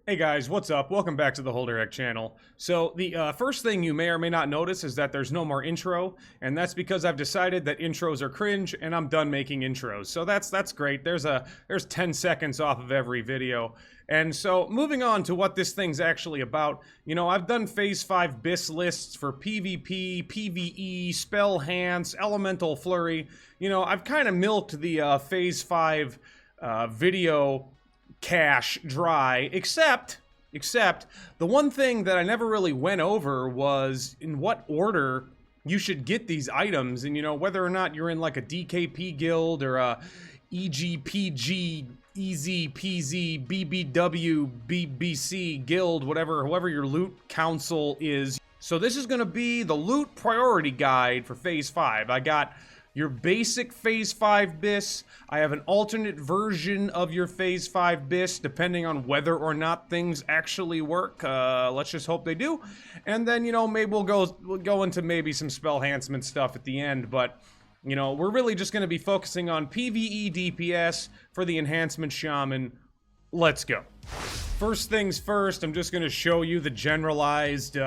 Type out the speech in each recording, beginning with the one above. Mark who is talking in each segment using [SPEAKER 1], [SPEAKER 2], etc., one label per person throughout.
[SPEAKER 1] Hey guys, what's up? Welcome back to the Holderhek channel. So the first thing you may or may not notice is that there's no more intro, and that's because I've decided that intros are cringe and I'm done making intros. So that's great. There's 10 seconds off of every video. And so moving on to what this thing's actually about, you know, I've done Phase 5 BIS lists for PvP, PvE, Spell Hance, Elemental Flurry. You know, I've kind of milked the Phase 5 video cache dry, except the one thing that I never really went over was in what order you should get these items, and you know, whether or not you're in like a DKP guild or a EGPG, Easy Peasy, BBW, BBC guild, whoever your loot council is. So this is going to be the loot priority guide for Phase 5. I got your basic Phase 5 BIS. I have an alternate version of your Phase 5 BIS, depending on whether or not things actually work. Let's just hope they do. And then, you know, maybe we'll go into maybe some spell enhancement stuff at the end, but you know, we're really just going to be focusing on PvE DPS for the enhancement Shaman. Let's go. First things first, I'm just going to show you the generalized,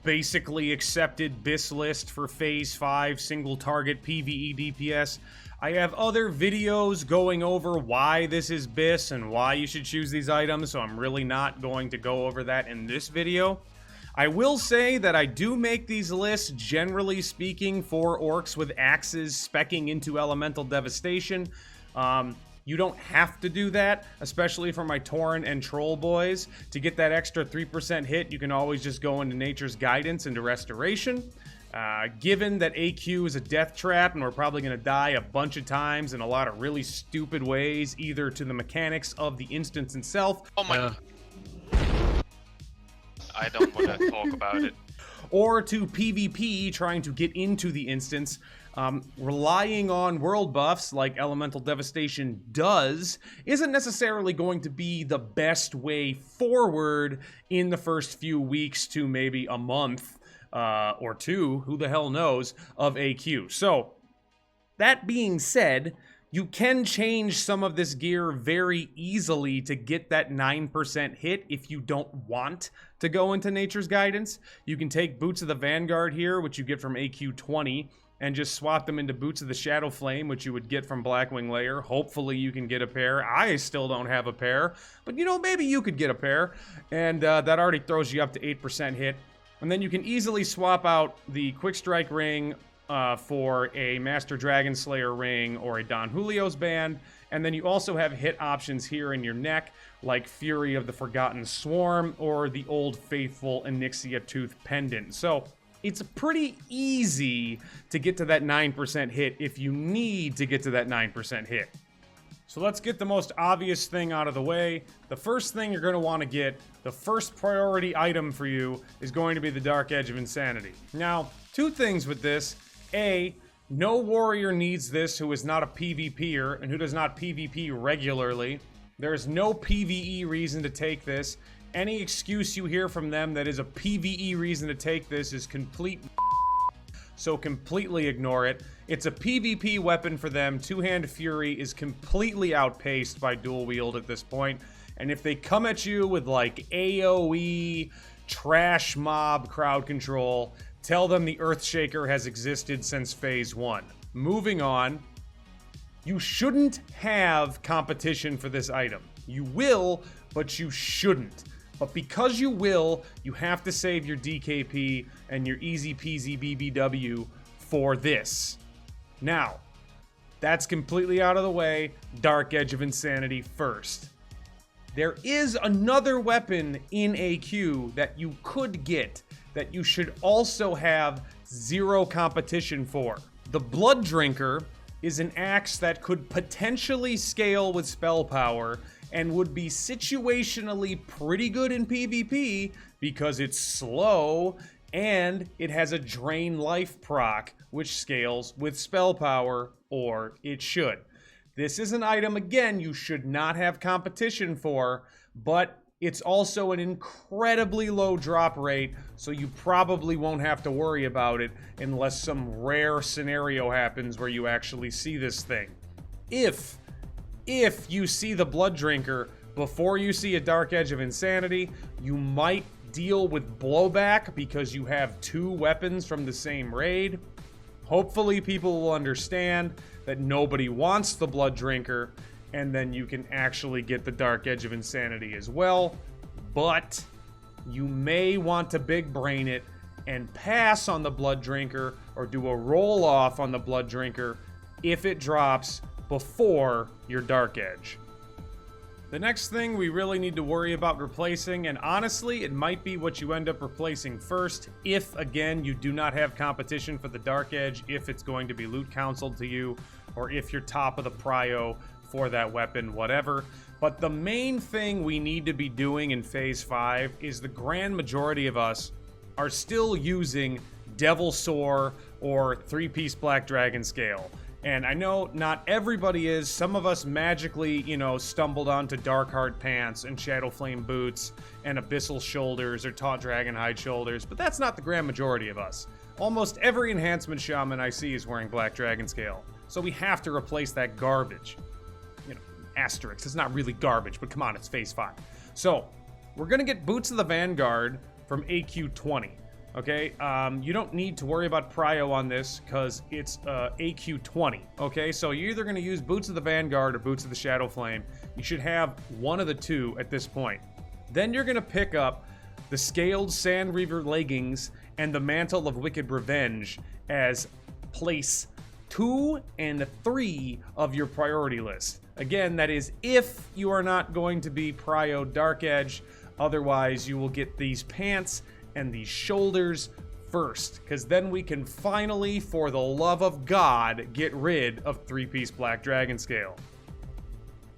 [SPEAKER 1] basically accepted BIS list for Phase 5 single target PvE DPS. I have other videos going over why this is BIS and why you should choose these items, so I'm really not going to go over that in this video. I will say that I do make these lists, generally speaking, for orcs with axes speccing into elemental devastation. You don't have to do that, especially for my Tauren and Troll boys. To get that extra 3% hit, you can always just go into Nature's Guidance, into Restoration. Given that AQ is a death trap, and we're probably going to die a bunch of times in a lot of really stupid ways, either to the mechanics of the instance itself.
[SPEAKER 2] Oh my... I don't want to talk about it.
[SPEAKER 1] Or to PvP, trying to get into the instance. Relying on world buffs like Elemental Devastation does isn't necessarily going to be the best way forward in the first few weeks to maybe a month or two, who the hell knows, of AQ. So, that being said, you can change some of this gear very easily to get that 9% hit if you don't want to go into Nature's Guidance. You can take Boots of the Vanguard here, which you get from AQ 20, and just swap them into Boots of the Shadow Flame, which you would get from Blackwing Lair. Hopefully you can get a pair. I still don't have a pair, but you know, maybe you could get a pair, and that already throws you up to 8% hit. And then you can easily swap out the Quick Strike Ring for a Master Dragon Slayer ring or a Don Julio's band. And then you also have hit options here in your neck, like Fury of the Forgotten Swarm or the Old Faithful Onyxia Tooth Pendant. So it's pretty easy to get to that 9% hit if you need to get to that 9% hit. So let's get the most obvious thing out of the way. The first thing you're going to want to get, the first priority item for you, is going to be the Dark Edge of Insanity. Now, two things with this. A, no warrior needs this who is not a PvPer and who does not PvP regularly. There is no PvE reason to take this. Any excuse you hear from them that is a PvE reason to take this is complete so completely ignore it. It's a PvP weapon for them. Two-Hand Fury is completely outpaced by dual wield at this point. And if they come at you with like AoE, trash mob crowd control, tell them the Earthshaker has existed since Phase 1. Moving on, you shouldn't have competition for this item. You will, but you shouldn't. But because you will, you have to save your DKP and your easy peasy BBW for this. Now, that's completely out of the way. Dark Edge of Insanity first. There is another weapon in AQ that you could get that you should also have zero competition for. The Blood Drinker is an axe that could potentially scale with spell power and would be situationally pretty good in PvP because it's slow and it has a drain life proc which scales with spell power, or it should. This is an item, again, you should not have competition for, but it's also an incredibly low drop rate, so you probably won't have to worry about it unless some rare scenario happens where you actually see this thing. If you see the Blood Drinker, before you see a Dark Edge of Insanity, you might deal with blowback because you have 2 weapons from the same raid. Hopefully people will understand that nobody wants the Blood Drinker, and then you can actually get the Dark Edge of Insanity as well. But you may want to big brain it and pass on the Blood Drinker or do a roll off on the Blood Drinker if it drops before your Dark Edge. The next thing we really need to worry about replacing, and honestly, it might be what you end up replacing first, if, again, you do not have competition for the Dark Edge, if it's going to be loot counseled to you, or if you're top of the prio for that weapon, whatever. But the main thing we need to be doing in Phase 5 is the grand majority of us are still using Devil Soar or 3-piece Black Dragon Scale. And I know not everybody is. Some of us magically, stumbled onto Darkheart Pants and Shadowflame Boots and Abyssal Shoulders or Taut Dragonhide Shoulders, but that's not the grand majority of us. Almost every enhancement shaman I see is wearing Black Dragon Scale. So we have to replace that garbage. Asterisk. It's not really garbage, but come on, it's Phase 5. So, we're gonna get Boots of the Vanguard from AQ 20. Okay, you don't need to worry about Prio on this because it's AQ 20. Okay, so you're either going to use Boots of the Vanguard or Boots of the Shadowflame. You should have one of the two at this point. Then you're going to pick up the Scaled Sand Reaver Leggings and the Mantle of Wicked Revenge as place 2 and 3 of your priority list. Again, that is if you are not going to be Prio Dark Edge. Otherwise, you will get these pants and these shoulders first, because then we can finally, for the love of God, get rid of 3-piece Black Dragon Scale.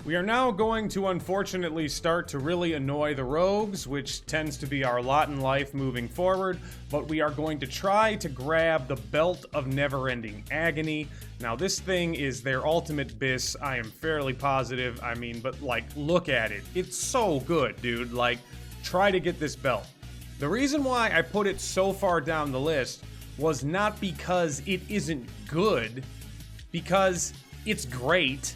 [SPEAKER 1] We are now going to unfortunately start to really annoy the rogues, which tends to be our lot in life moving forward, but we are going to try to grab the Belt of Never-Ending Agony. Now this thing is their ultimate bis, I am fairly positive. But look at it. It's so good, dude. Try to get this belt. The reason why I put it so far down the list was not because it isn't good, because it's great.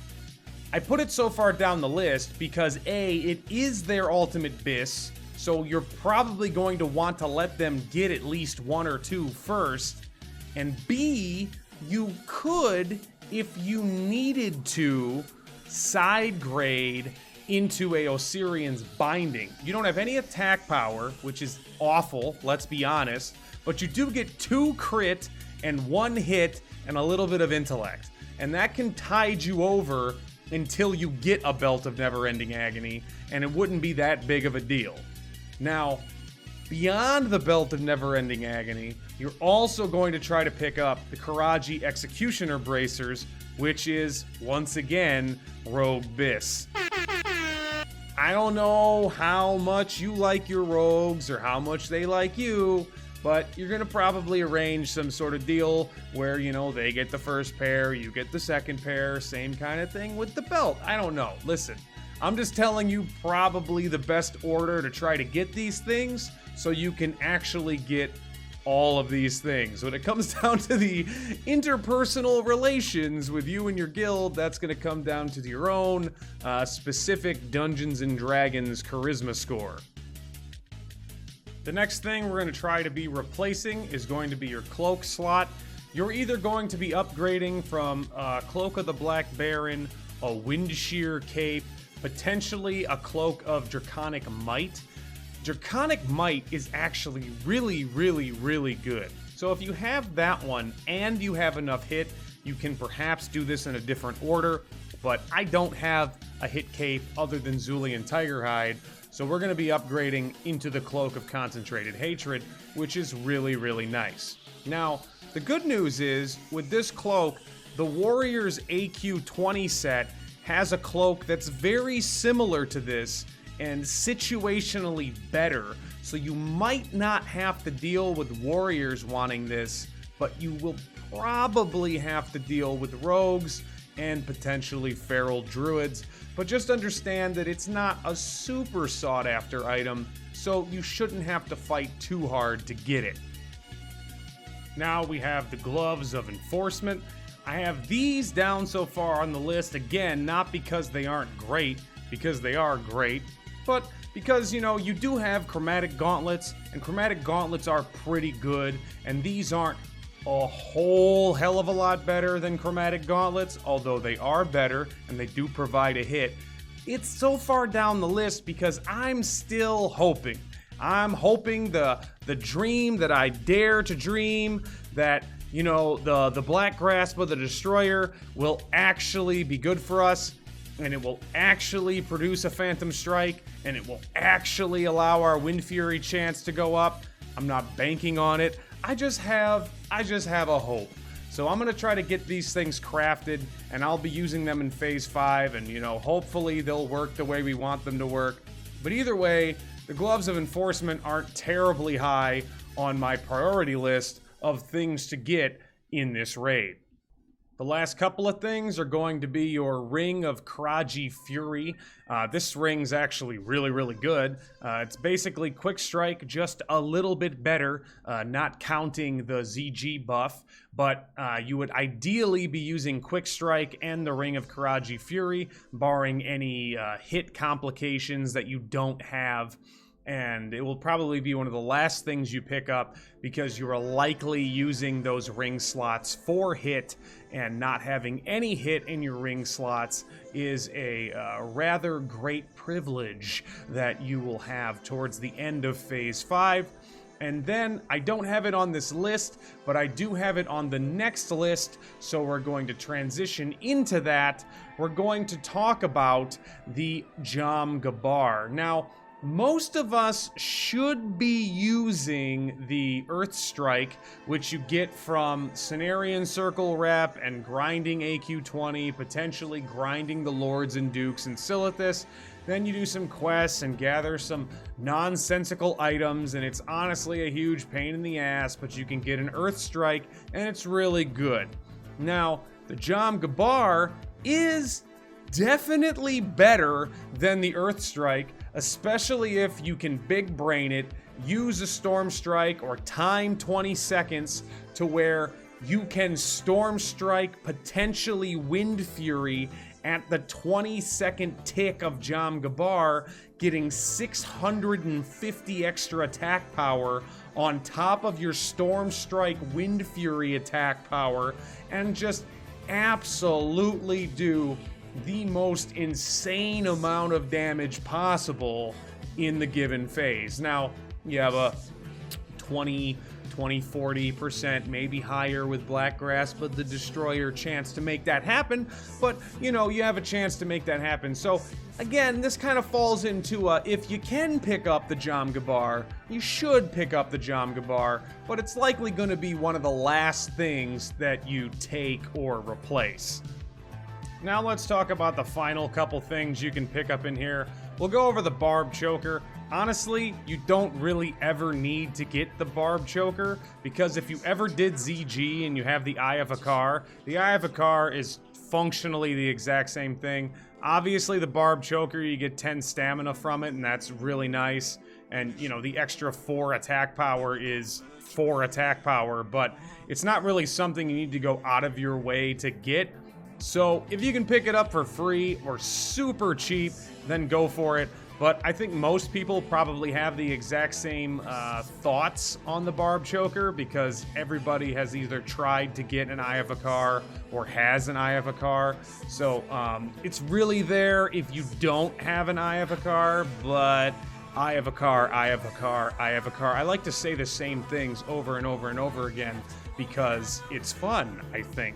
[SPEAKER 1] I put it so far down the list because A, it is their ultimate bis, so you're probably going to want to let them get at least 1 or 2 first, and B, you could, if you needed to, side grade into a Osirian's Binding. You don't have any attack power, which is awful, let's be honest, but you do get 2 crit and 1 hit and a little bit of intellect. And that can tide you over until you get a Belt of Never-Ending Agony, and it wouldn't be that big of a deal. Now, beyond the Belt of Never-Ending Agony, you're also going to try to pick up the Karaji Executioner Bracers, which is, once again, Rogue Bis. I don't know how much you like your rogues or how much they like you, but you're going to probably arrange some sort of deal where, they get the first pair, you get the second pair, same kind of thing with the belt. I don't know. Listen, I'm just telling you probably the best order to try to get these things so you can actually get all of these things. When it comes down to the interpersonal relations with you and your guild, that's going to come down to your own specific Dungeons & Dragons charisma score. The next thing we're going to try to be replacing is going to be your cloak slot. You're either going to be upgrading from Cloak of the Black Baron, a Windshear Cape, potentially a Cloak of Draconic Might. Draconic Might is actually really, really, really good. So if you have that one and you have enough hit, you can perhaps do this in a different order, but I don't have a hit cape other than Zulian Tigerhide, so we're going to be upgrading into the Cloak of Concentrated Hatred, which is really, really nice. Now, the good news is, with this cloak, the Warriors AQ 20 set has a cloak that's very similar to this, and situationally better, so you might not have to deal with warriors wanting this, but you will probably have to deal with rogues and potentially feral druids, but just understand that it's not a super sought after item, so you shouldn't have to fight too hard to get it. Now we have the Gloves of Enforcement. I have these down so far on the list, again, not because they aren't great, because they are great, but because, you know, you do have chromatic gauntlets, and chromatic gauntlets are pretty good, and these aren't a whole hell of a lot better than chromatic gauntlets, although they are better and they do provide a hit. It's so far down the list because I'm still hoping. I'm hoping the dream that I dare to dream that, you know, the Black Grasp of the Destroyer will actually be good for us, and it will actually produce a Phantom Strike, and it will actually allow our Wind Fury chance to go up. I'm not banking on it. I just have a hope. So I'm gonna try to get these things crafted, and I'll be using them in Phase 5, and, you know, hopefully they'll work the way we want them to work. But either way, the Gloves of Enforcement aren't terribly high on my priority list of things to get in this raid. The last couple of things are going to be your Ring of Karaji Fury. This ring's actually really good. It's basically Quick Strike, just a little bit better, not counting the ZG buff, but you would ideally be using Quick Strike and the Ring of Karaji Fury, barring any hit complications that you don't have. And it will probably be one of the last things you pick up because you are likely using those ring slots for hit, and not having any hit in your ring slots is a rather great privilege that you will have towards the end of Phase 5. And then, I don't have it on this list, but I do have it on the next list, so we're going to transition into that. We're going to talk about the Jam Gabar. Now, most of us should be using the Earth Strike, which you get from Cenarian Circle Rep and grinding AQ20, potentially grinding the Lords and Dukes and Silithus. Then you do some quests and gather some nonsensical items, and it's honestly a huge pain in the ass, but you can get an Earth Strike, and it's really good. Now, the Jam Gabar is definitely better than the Earth Strike, especially if you can big brain it, use a Storm Strike, or time 20 seconds to where you can Storm Strike, potentially Wind Fury, at the 20-second tick of Jam Gabar, getting 650 extra attack power on top of your Storm Strike Wind Fury attack power, and just absolutely do the most insane amount of damage possible in the given phase. Now, you have a 40%, maybe higher with Black Grasp of the Destroyer chance to make that happen, but, you know, you have a chance to make that happen. So, again, this kind of falls into if you can pick up the Jam Gabar, you should pick up the Jam Gabar, but it's likely going to be one of the last things that you take or replace. Now let's talk about the final couple things you can pick up in here. We'll go over the Barb Choker. Honestly, you don't really ever need to get the Barb Choker, because if you ever did ZG and you have the Eye of Akar, the Eye of Akar is functionally the exact same thing. Obviously, the Barb Choker, you get 10 stamina from it, and that's really nice. And, you know, the extra 4 attack power is 4 attack power, but it's not really something you need to go out of your way to get. So if you can pick it up for free or super cheap, then go for it. But I think most people probably have the exact same thoughts on the Barb Choker, because everybody has either tried to get an Eye of Akar or has an Eye of Akar. So it's really there if you don't have an Eye of Akar, but Eye of Akar, Eye of Akar, Eye of Akar. I like to say the same things over and over and over again because it's fun, I think.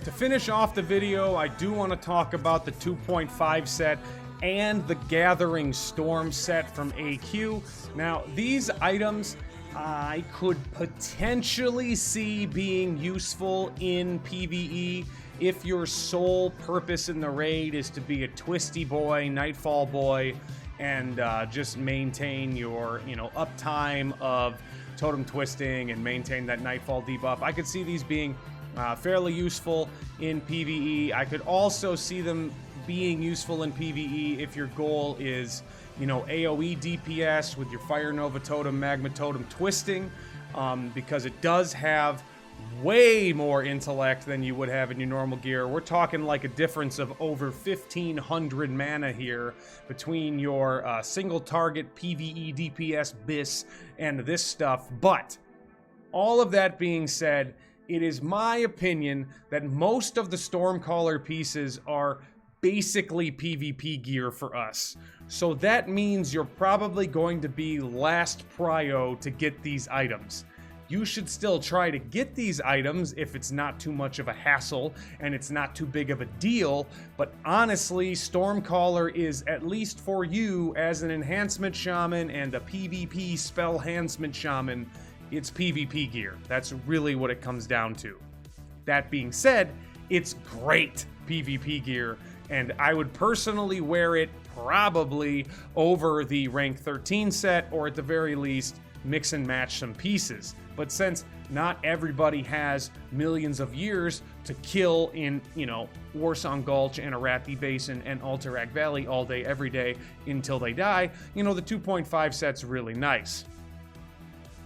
[SPEAKER 1] To finish off the video, I do want to talk about the 2.5 set and the Gathering Storm set from AQ. Now, these items I could potentially see being useful in PvE if your sole purpose in the raid is to be a twisty boy, Nightfall boy, and just maintain your, you know, uptime of totem twisting and maintain that Nightfall debuff. I could see these being fairly useful in PvE. I could also see them being useful in PvE if your goal is, you know, AoE DPS with your Fire Nova Totem, Magma Totem twisting, because it does have way more intellect than you would have in your normal gear. We're talking like a difference of over 1,500 mana here between your single target PvE DPS BIS and this stuff. But all of that being said, it is my opinion that most of the Stormcaller pieces are basically PvP gear for us. So that means you're probably going to be last prio to get these items. You should still try to get these items if it's not too much of a hassle and it's not too big of a deal, but honestly, Stormcaller is, at least for you as an enhancement shaman and a PvP spell enhancement shaman, it's PvP gear. That's really what it comes down to. That being said, it's great PvP gear, and I would personally wear it probably over the rank 13 set, or at the very least, mix and match some pieces. But since not everybody has millions of years to kill in, Warsong Gulch and Arathi Basin and Alterac Valley all day, every day until they die, the 2.5 set's really nice.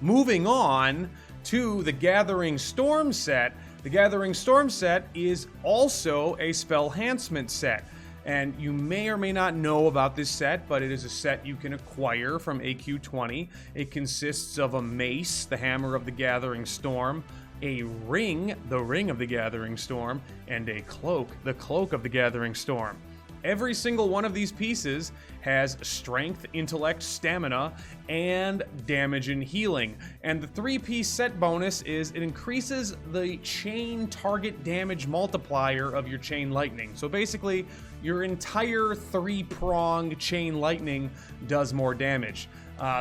[SPEAKER 1] Moving on to the Gathering Storm set. The Gathering Storm set is also a spell enhancement set. And you may or may not know about this set, but it is a set you can acquire from AQ20. It consists of a mace, the Hammer of the Gathering Storm, a ring, the Ring of the Gathering Storm, and a cloak, the Cloak of the Gathering Storm. Every single one of these pieces has strength, intellect, stamina, and damage and healing. And the 3-piece set bonus is it increases the chain target damage multiplier of your chain lightning. So basically, your entire 3-prong chain lightning does more damage.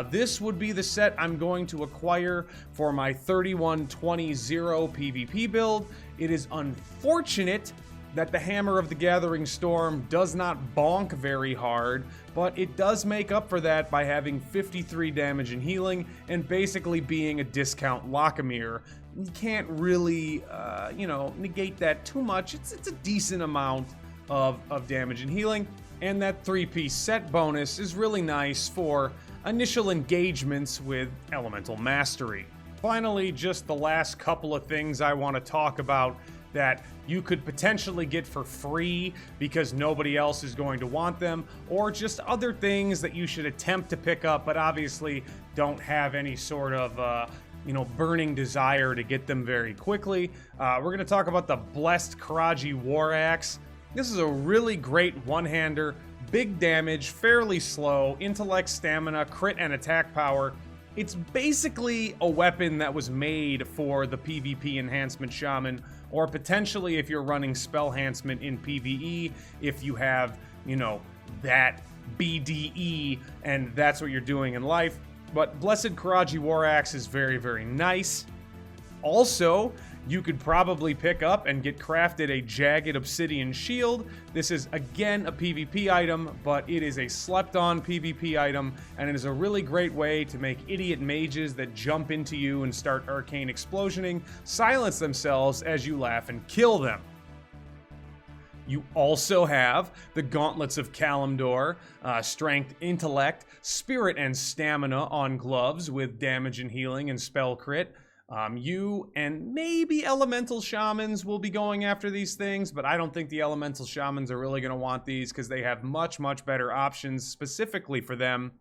[SPEAKER 1] This would be the set I'm going to acquire for my 3120 PvP build. It is unfortunate that the Hammer of the Gathering Storm does not bonk very hard, but it does make up for that by having 53 damage and healing and basically being a discount Lockamere. You can't really, negate that too much. It's a decent amount of damage and healing, and that 3-piece set bonus is really nice for initial engagements with Elemental Mastery. Finally, just the last couple of things I want to talk about that you could potentially get for free because nobody else is going to want them, or just other things that you should attempt to pick up but obviously don't have any sort of burning desire to get them very quickly. We're going to talk about the Blessed Karaji War Axe. This is a really great one-hander, big damage, fairly slow, intellect, stamina, crit, and attack power. It's basically a weapon that was made for the PvP enhancement shaman, or potentially if you're running spell enhancement in PvE, if you have, that BDE and that's what you're doing in life. But Blessed Karaji War Axe is very, very nice. Also, you could probably pick up and get crafted a Jagged Obsidian Shield. This is, again, a PvP item, but it is a slept-on PvP item, and it is a really great way to make idiot mages that jump into you and start arcane explosioning silence themselves as you laugh and kill them. You also have the Gauntlets of Kalimdor, strength, intellect, spirit, and stamina on gloves with damage and healing and spell crit. You and maybe elemental shamans will be going after these things, but I don't think the elemental shamans are really going to want these because they have much, much better options specifically for them.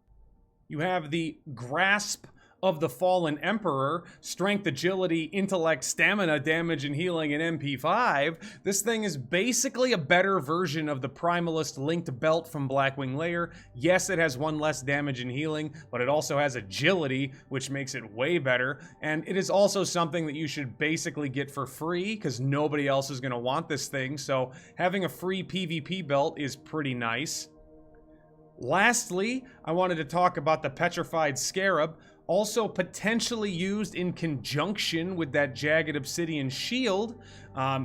[SPEAKER 1] You have the Grasp of the Fallen Emperor, strength, agility, intellect, stamina, damage, and healing in MP5. This thing is basically a better version of the Primalist linked belt from Blackwing Lair. Yes, it has one less damage and healing, but it also has agility, which makes it way better. And it is also something that you should basically get for free because nobody else is going to want this thing. So having a free PvP belt is pretty nice. Lastly, I wanted to talk about the Petrified Scarab, also potentially used in conjunction with that Jagged Obsidian Shield.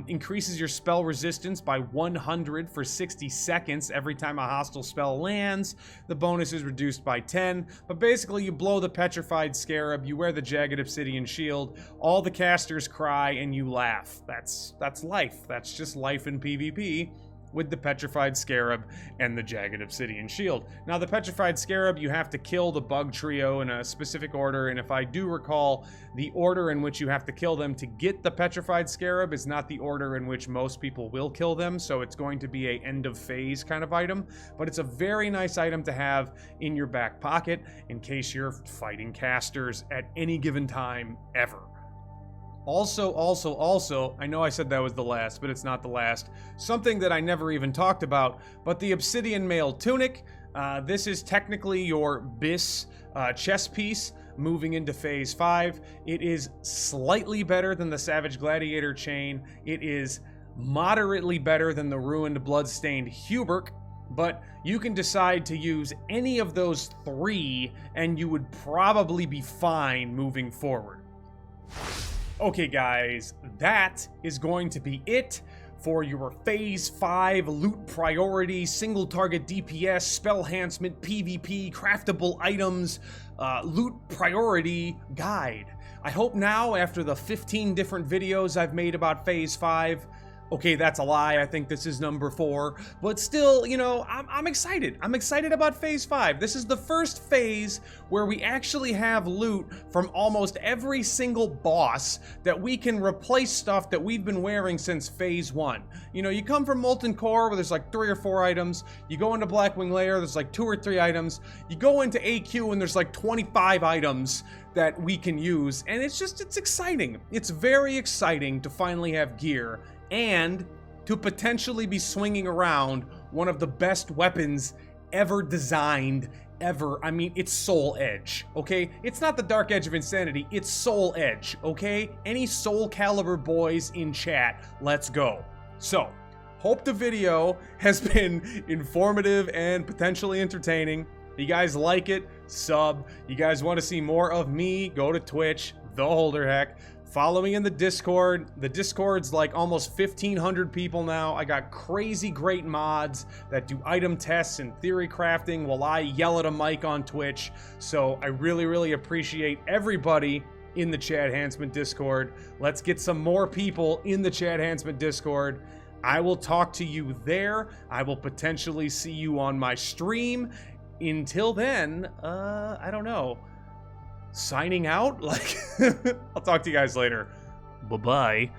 [SPEAKER 1] Increases your spell resistance by 100 for 60 seconds every time a hostile spell lands. The bonus is reduced by 10, but basically you blow the Petrified Scarab, you wear the Jagged Obsidian Shield, all the casters cry, and you laugh. That's life. That's just life in PvP. with the Petrified Scarab and the Jagged Obsidian Shield. Now, the Petrified Scarab, you have to kill the bug trio in a specific order, and if I do recall, the order in which you have to kill them to get the Petrified Scarab is not the order in which most people will kill them, so it's going to be a end of phase kind of item, but it's a very nice item to have in your back pocket in case you're fighting casters at any given time ever. Also, I know I said that was the last, but it's not the last. Something that I never even talked about, but the Obsidian Mail Tunic. This is technically your BIS chest piece moving into Phase 5. It is slightly better than the Savage Gladiator chain. It is moderately better than the Ruined Bloodstained Huberk, but you can decide to use any of those three, and you would probably be fine moving forward. Okay guys, that is going to be it for your Phase 5 loot priority, single target DPS, spell enhancement, PvP, craftable items, loot priority guide. I hope now, after the 15 different videos I've made about Phase 5, okay, that's a lie. I think this is number 4. But still, you know, I'm excited. I'm excited about Phase 5. This is the first phase where we actually have loot from almost every single boss that we can replace stuff that we've been wearing since Phase 1. You know, you come from Molten Core where there's like 3 or 4 items. You go into Blackwing Lair, there's like 2 or 3 items. You go into AQ and there's like 25 items that we can use. And it's exciting. It's very exciting to finally have gear and to potentially be swinging around one of the best weapons ever designed, ever. I mean, it's Soul Edge, okay? It's not the Dark Edge of Insanity, it's Soul Edge, okay? Any Soul Calibur boys in chat, let's go. So, hope the video has been informative and potentially entertaining. If you guys like it, sub. You guys want to see more of me, go to Twitch, the Holderhek. Follow me in the Discord. The Discord's like almost 1,500 people now. I got crazy great mods that do item tests and theory crafting while I yell at a mic on Twitch. So I really appreciate everybody in the chadhancement Discord. Let's get some more people in the chadhancement Discord. I will talk to you there. I will potentially see you on my stream. Until then, I don't know. Signing out? Like, I'll talk to you guys later. Bye-bye.